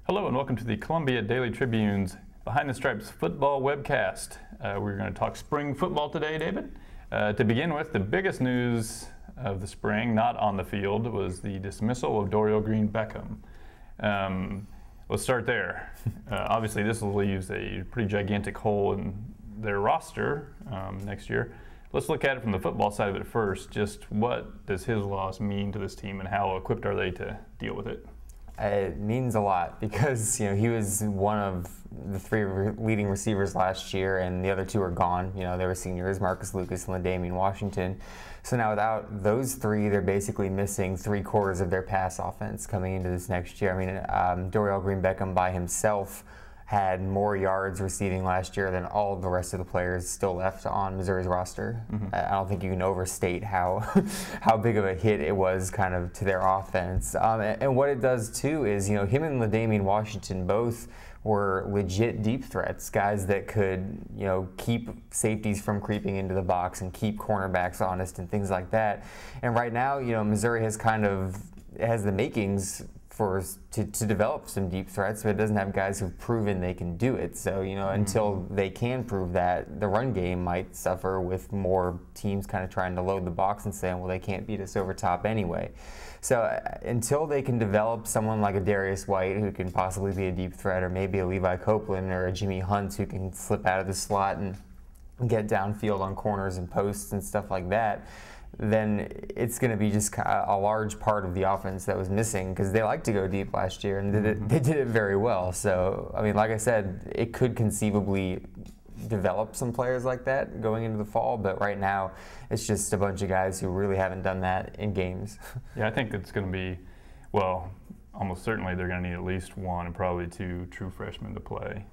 Hello and welcome to the Columbia Daily Tribune's Behind the Stripes football webcast. We're going to talk spring football today, David. To begin with, the biggest news of the spring, not on the field, was the dismissal of Dorial Green-Beckham. Let's start there. Obviously, this will leave a pretty gigantic hole in their roster next year. Let's look at it from the football side of it first. Just what does his loss mean to this team and how equipped are they to deal with it? It means a lot because he was one of the three leading receivers last year, and the other two are gone. They were seniors, Marcus Lucas and LaDainian Washington. So now without those three, they're basically missing 3/4 of their pass offense coming into this next year. Dorial Green-Beckham by himself had more yards receiving last year than all of the rest of the players still left on Missouri's roster. I don't think you can overstate how big of a hit it was kind of to their offense. And what it does too is, him and LaDainian Washington both were legit deep threats, guys that could, keep safeties from creeping into the box and keep cornerbacks honest and things like that. And right now, Missouri has has the makings to develop some deep threats, but it doesn't have guys who've proven they can do it. So, until they can prove that, the run game might suffer with more teams kind of trying to load the box and saying, well, they can't beat us over top anyway. So until they can develop someone like a Darius White who can possibly be a deep threat, or maybe a Levi Copeland or a Jimmy Hunt who can slip out of the slot and get downfield on corners and posts and stuff like that, then it's going to be just a large part of the offense that was missing, because they liked to go deep last year and they did it very well. So, like I said, it could conceivably develop some players like that going into the fall, but right now it's just a bunch of guys who really haven't done that in games. Yeah, I think it's going to be, almost certainly they're going to need at least one and probably two true freshmen to play,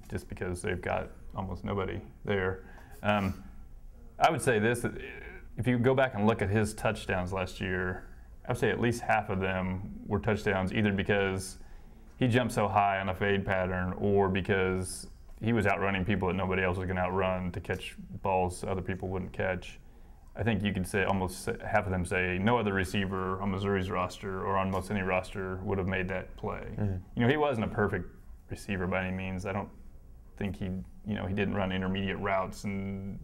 just because they've got almost nobody there. I would say this. If you go back and look at his touchdowns last year, I would say at least half of them were touchdowns either because he jumped so high on a fade pattern or because he was outrunning people that nobody else was going to outrun to catch balls other people wouldn't catch. I think you could say almost half of them say no other receiver on Missouri's roster or on most any roster would have made that play. He wasn't a perfect receiver by any means. I don't think he didn't run intermediate routes and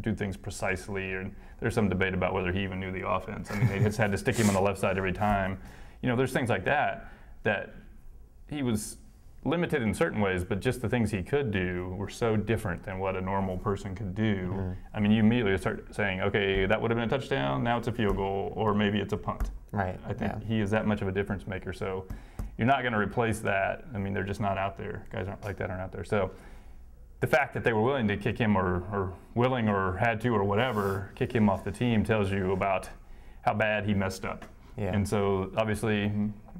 do things precisely, or there's some debate about whether he even knew the offense. They just had to stick him on the left side every time. There's things like that he was limited in certain ways, but just the things he could do were so different than what a normal person could do. You immediately start saying, okay, that would have been a touchdown, now it's a field goal, or maybe it's a punt. Right. I think he is that much of a difference maker, so you're not going to replace that. They're just not out there. Guys aren't like that, aren't out there. So the fact that they were willing to kick him or willing or had to or whatever, kick him off the team tells you about how bad he messed up. Yeah. And so obviously,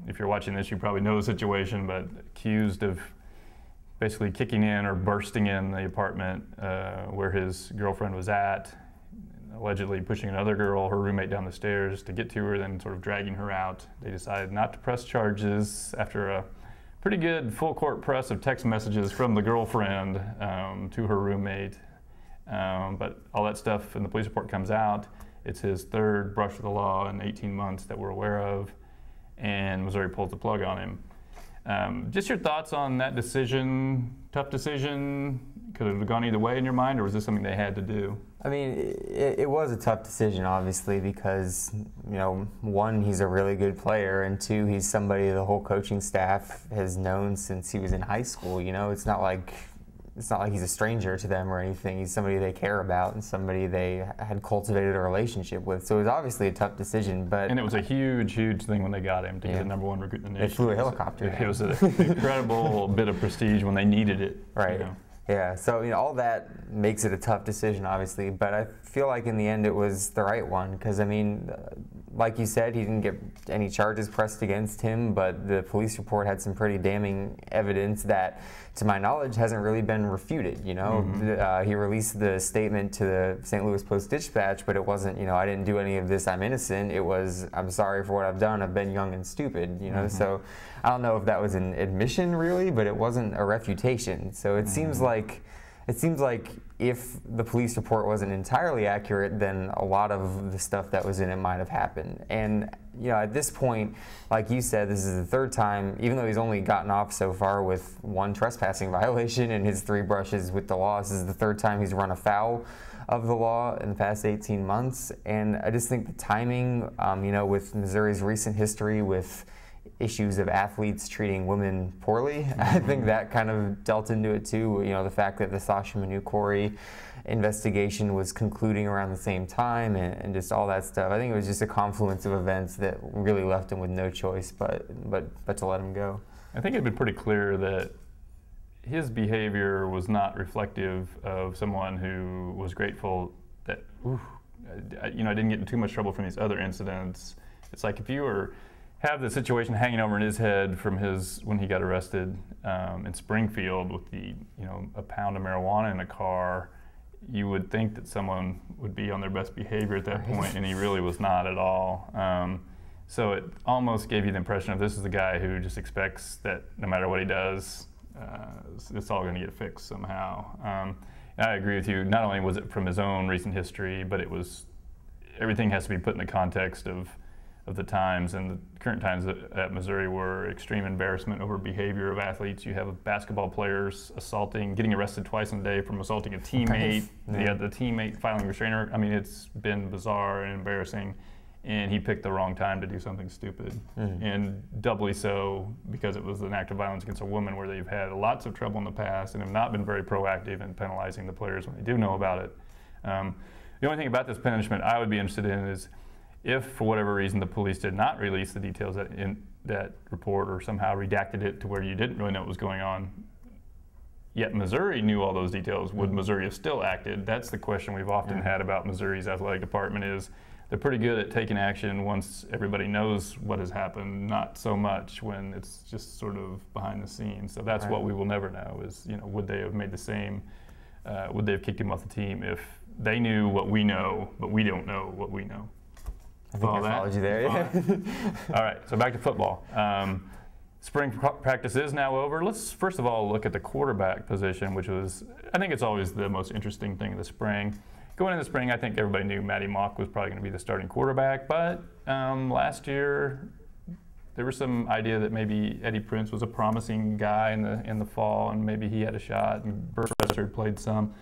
if you're watching this, you probably know the situation, but accused of basically kicking in or bursting in the apartment where his girlfriend was at, allegedly pushing another girl, her roommate, down the stairs to get to her, then sort of dragging her out. They decided not to press charges after a pretty good full court press of text messages from the girlfriend to her roommate. But all that stuff in the police report comes out. It's his third brush with the law in 18 months that we're aware of, and Missouri pulls the plug on him. Just your thoughts on that decision, tough decision? Could it have gone either way in your mind, or was this something they had to do? It was a tough decision, obviously, because, one, he's a really good player, and two, he's somebody the whole coaching staff has known since he was in high school. It's not like he's a stranger to them or anything. He's somebody they care about and somebody they had cultivated a relationship with. So it was obviously a tough decision. And it was a huge, huge thing when they got him to get the #1 recruit in the nation. They flew a helicopter. It was an incredible bit of prestige when they needed it. Right. Yeah, so all that makes it a tough decision, obviously, but I feel like in the end it was the right one, because like you said, he didn't get any charges pressed against him, but the police report had some pretty damning evidence that, to my knowledge, hasn't really been refuted. He released the statement to the St. Louis Post-Dispatch, but it wasn't, I didn't do any of this, I'm innocent. It was, I'm sorry for what I've done, I've been young and stupid, So I don't know if that was an admission, really, but it wasn't a refutation. So it seems like it seems like if the police report wasn't entirely accurate, then a lot of the stuff that was in it might have happened. And at this point, like you said, this is the third time, even though he's only gotten off so far with one trespassing violation and his 3 brushes with the law, this is the third time he's run afoul of the law in the past 18 months. And I just think the timing, with Missouri's recent history with issues of athletes treating women poorly, I think that kind of dealt into it too. The fact that the Sasha Manu-Corey investigation was concluding around the same time and just all that stuff. I think it was just a confluence of events that really left him with no choice but to let him go. I think it'd been pretty clear that his behavior was not reflective of someone who was grateful that, I didn't get in too much trouble from these other incidents. It's like if you have the situation hanging over in his head from when he got arrested in Springfield with a pound of marijuana in a car, you would think that someone would be on their best behavior at that point, and he really was not at all. So it almost gave you the impression of this is the guy who just expects that no matter what he does, it's all going to get fixed somehow. I agree with you. Not only was it from his own recent history, but everything has to be put in the context of the times, and the current times at Missouri were extreme embarrassment over behavior of athletes. You have basketball players getting arrested twice in a day from assaulting a teammate. Yeah. The teammate filing a restrainer. I mean, it's been bizarre and embarrassing, and he picked the wrong time to do something stupid. And doubly so because it was an act of violence against a woman where they've had lots of trouble in the past and have not been very proactive in penalizing the players when they do know about it. The only thing about this punishment I would be interested in is if, for whatever reason, the police did not release the details in that report or somehow redacted it to where you didn't really know what was going on, yet Missouri knew all those details, would Missouri have still acted? That's the question we've often had about Missouri's athletic department is they're pretty good at taking action once everybody knows what has happened, not so much when it's just sort of behind the scenes. So that's what we will never know is, would they have made the same, would they have kicked him off the team if they knew what we know, but we don't know what we know? I think I followed you there. Yeah. All right, so back to football. Spring practice is now over. Let's first of all look at the quarterback position, which was, I think it's always the most interesting thing in the spring. Going into the spring, I think everybody knew Matty Mock was probably going to be the starting quarterback, but last year there was some idea that maybe Eddie Prince was a promising guy in the fall, and maybe he had a shot, and Burkester played some.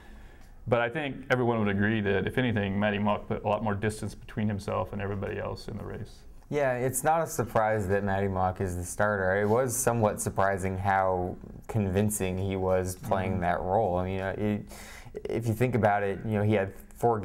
But I think everyone would agree that, if anything, Matty Mock put a lot more distance between himself and everybody else in the race. Yeah, it's not a surprise that Matty Mock is the starter. It was somewhat surprising how convincing he was playing that role. I mean, if you think about it, he had 4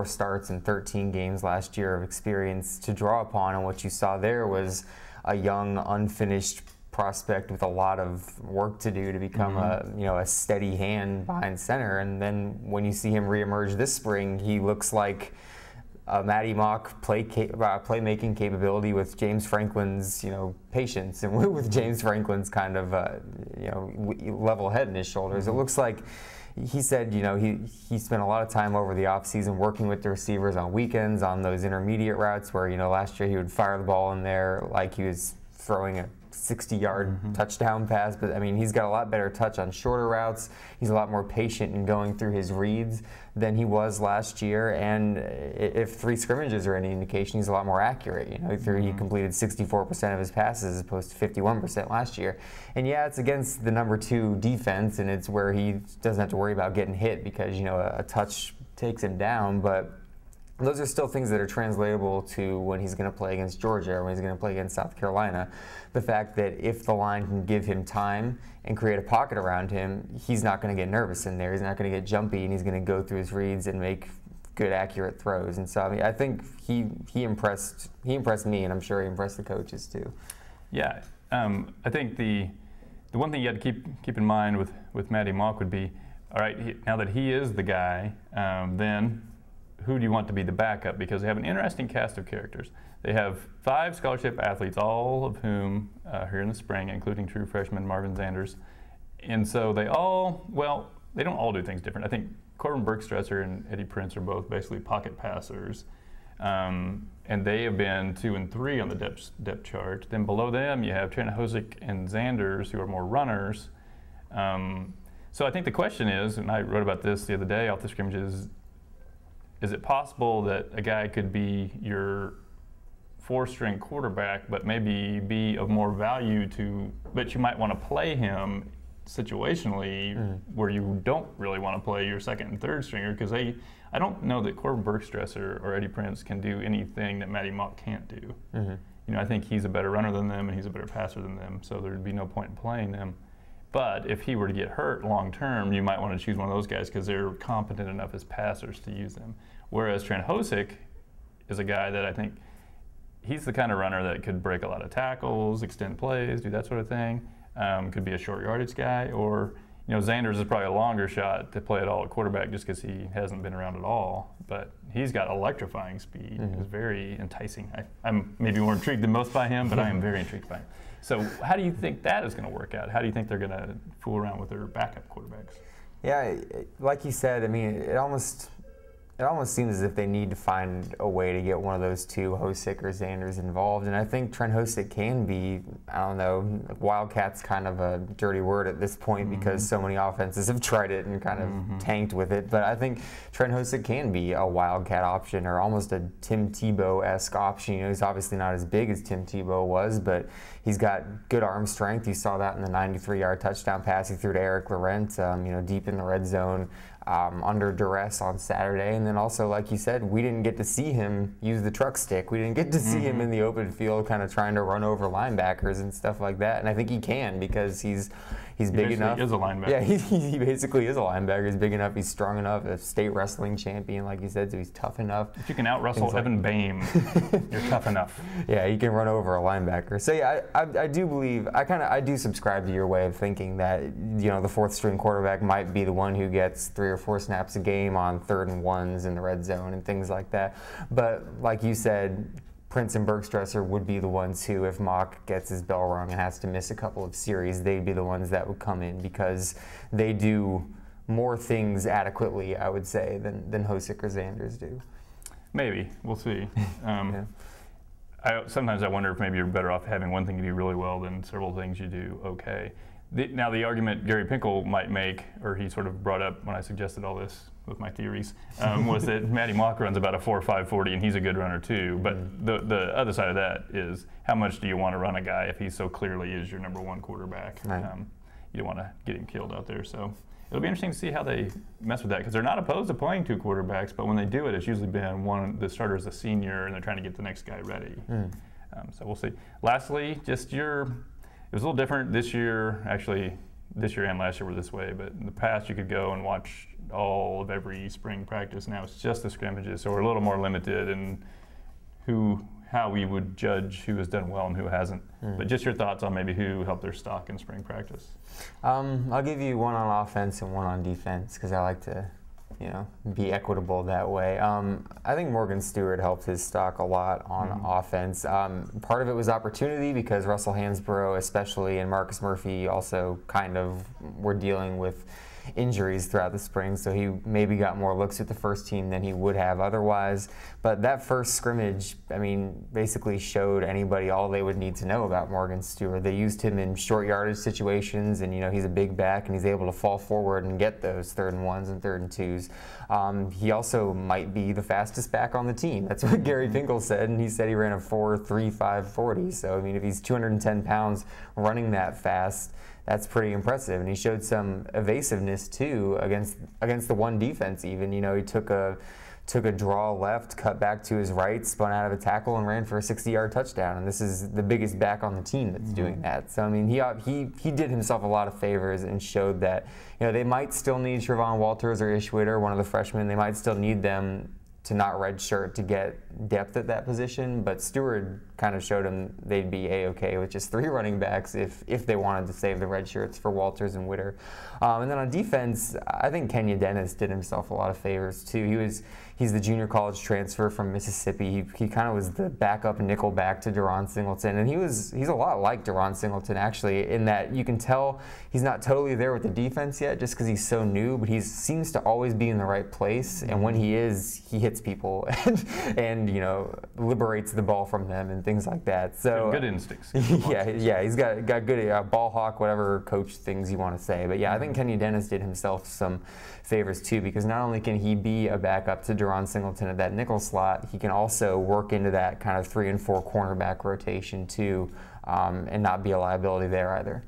starts and 13 games last year of experience to draw upon, and what you saw there was a young, unfinished prospect with a lot of work to do to become a steady hand behind center. And then when you see him reemerge this spring, he looks like a Matty Mock playmaking capability with James Franklin's patience and with James Franklin's kind of level head in his shoulders. It looks like he said he spent a lot of time over the offseason working with the receivers on weekends on those intermediate routes where last year he would fire the ball in there like he was throwing a 60-yard touchdown pass, but I mean, he's got a lot better touch on shorter routes. He's a lot more patient in going through his reads than he was last year, and if 3 scrimmages are any indication, he's a lot more accurate. He completed 64% of his passes as opposed to 51% last year. And yeah, it's against the number 2 defense, and it's where he doesn't have to worry about getting hit because a touch takes him down, but those are still things that are translatable to when he's going to play against Georgia or when he's going to play against South Carolina. The fact that if the line can give him time and create a pocket around him, he's not going to get nervous in there. He's not going to get jumpy, and he's going to go through his reads and make good, accurate throws. And so, I mean, I think he impressed me, and I'm sure he impressed the coaches too. Yeah, I think the one thing you had to keep in mind with Matty Mock would be, all right, now that he is the guy, then who do you want to be the backup? Because they have an interesting cast of characters. They have 5 scholarship athletes, all of whom here in the spring, including true freshman Marvin Zanders. And so they don't all do things different. I think Corbin Bergstresser and Eddie Prince are both basically pocket passers. And they have been 2 and 3 on the depth chart. Then below them, you have Trent Hosick and Zanders, who are more runners. So I think the question is, and I wrote about this the other day off the scrimmages, is it possible that a guy could be your four-string quarterback, but maybe be of more value but you might want to play him situationally where you don't really want to play your second and third stringer, because I don't know that Corbin Bergstresser or Eddie Prince can do anything that Matty Mock can't do. I think he's a better runner than them and he's a better passer than them, so there'd be no point in playing them. But if he were to get hurt long term, you might want to choose one of those guys because they're competent enough as passers to use them. Whereas Trent Hosick is a guy that I think he's the kind of runner that could break a lot of tackles, extend plays, do that sort of thing. Could be a short yardage guy, or Xanders is probably a longer shot to play it all at quarterback just because he hasn't been around at all. But he's got electrifying speed. It's very enticing. I'm maybe more intrigued than most by him, but I am very intrigued by him. So how do you think that is going to work out? How do you think they're going to fool around with their backup quarterbacks? Yeah, like you said, I mean, it almost seems as if they need to find a way to get one of those two, Hosick or Xanders, involved. And I think Trent Hosick can be, I don't know, Wildcat's kind of a dirty word at this point because so many offenses have tried it and kind of tanked with it. But I think Trent Hosick can be a Wildcat option or almost a Tim Tebow-esque option. He's obviously not as big as Tim Tebow was, but he's got good arm strength. You saw that in the 93-yard touchdown pass he threw to Eric Laurent, deep in the red zone. Under duress on Saturday. And then also, like you said, we didn't get to see him use the truck stick. We didn't get to see him in the open field kind of trying to run over linebackers and stuff like that. And I think he can because he's big enough. He is a linebacker. Yeah, he basically is a linebacker. He's big enough, he's strong enough, a state wrestling champion, like you said, so he's tough enough. If you can out-wrestle Evan Boehm, you're tough enough. Yeah, he can run over a linebacker. So yeah, I do believe, I do subscribe to your way of thinking that, the fourth string quarterback might be the one who gets 3 or 4 snaps a game on 3rd and 1s in the red zone and things like that. But like you said, Prince and Bergstresser would be the ones who, if Mock gets his bell rung and has to miss a couple of series, they'd be the ones that would come in because they do more things adequately, I would say, than Hosick or Xanders do. Maybe. We'll see. Sometimes I wonder if maybe you're better off having one thing you do really well than several things you do okay. Now the argument Gary Pinkel might make, or he sort of brought up when I suggested all this with my theories, was that Matty Mock runs about a 4.5 40 and he's a good runner too. But the other side of that is how much do you want to run a guy if he so clearly is your number one quarterback? Right. You don't want to get him killed out there. So it'll be interesting to see how they mess with that because they're not opposed to playing 2 quarterbacks, but when they do it, it's usually been the starter's a senior and they're trying to get the next guy ready. So we'll see. Lastly, it was a little different this year. Actually, this year and last year were this way, but in the past you could go and watch all of every spring practice. Now it's just the scrimmages, so we're a little more limited in how we would judge who has done well and who hasn't. But just your thoughts on maybe who helped their stock in spring practice. I'll give you one on offense and one on defense because I like to be equitable that way. I think Morgan Stewart helped his stock a lot on offense. Part of it was opportunity because Russell Hansborough especially and Marcus Murphy also kind of were dealing with injuries throughout the spring, so he maybe got more looks at the first team than he would have otherwise. But that first scrimmage, basically showed anybody all they would need to know about Morgan Stewart. They used him in short yardage situations, and he's a big back, and he's able to fall forward and get those 3rd and 1s and 3rd and 2s. He also might be the fastest back on the team. That's what Gary Pinkel said, and he said he ran a 4.35 40. So if he's 210 pounds running that fast, that's pretty impressive. And he showed some evasiveness too against the one defense even. He took a draw left, cut back to his right, spun out of a tackle and ran for a 60-yard touchdown. And this is the biggest back on the team that's doing that. So he did himself a lot of favors and showed that they might still need Trevon Walters or Ishwitter, one of the freshmen. They might still need them to not redshirt to get depth at that position, but Stewart kind of showed them they'd be A-okay with just 3 running backs if they wanted to save the red shirts for Walters and Witter. And then on defense, I think Kenya Dennis did himself a lot of favors too. He's the junior college transfer from Mississippi. He kind of was the backup nickel back to Deron Singleton, and he's a lot like Deron Singleton actually, in that you can tell he's not totally there with the defense yet just because he's so new, but he seems to always be in the right place, and when he is, he hits people and and liberates the ball from them and things like that. So good instincts. yeah, he's got good ball hawk, whatever coach things you want to say. But yeah, I think Kenny Dennis did himself some favors too, because not only can he be a backup to Deron Singleton at that nickel slot, he can also work into that kind of 3 and 4 cornerback rotation too, and not be a liability there either.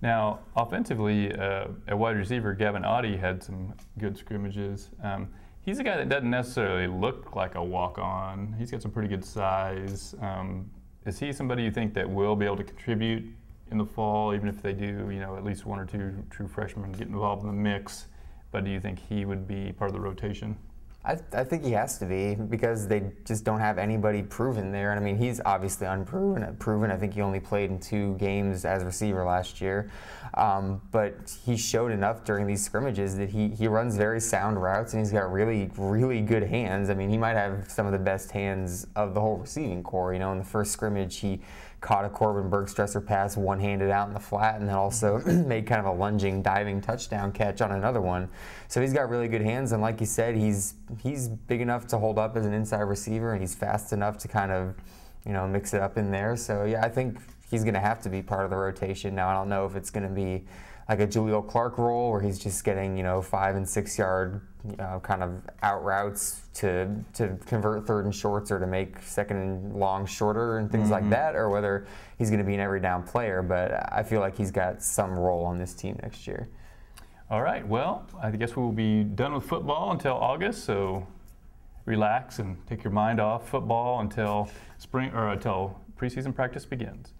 Now, offensively, at wide receiver, Gavin Audie had some good scrimmages. He's a guy that doesn't necessarily look like a walk-on. He's got some pretty good size. Is he somebody you think that will be able to contribute in the fall, even if they do, at least 1 or 2 true freshmen get involved in the mix? But do you think he would be part of the rotation? I think he has to be, because they just don't have anybody proven there. And I mean, he's obviously unproven. I think he only played in 2 games as receiver last year. But he showed enough during these scrimmages that he runs very sound routes, and he's got really, really good hands. I mean, he might have some of the best hands of the whole receiving corps. In the first scrimmage, he caught a Corbin Bergstresser pass one-handed out in the flat, and then also made kind of a lunging, diving touchdown catch on another one. So he's got really good hands, and like you said, he's big enough to hold up as an inside receiver, and he's fast enough to kind of, mix it up in there. So yeah, I think he's going to have to be part of the rotation. Now, I don't know if it's going to be like a Jaleel Clark role where he's just getting, 5 and 6 yard, kind of out routes to convert 3rd and shorts, or to make 2nd and long shorter and things like that, or whether he's going to be an every down player. But I feel like he's got some role on this team next year. All right, well, I guess we will be done with football until August, so relax and take your mind off football until spring, or until preseason practice begins.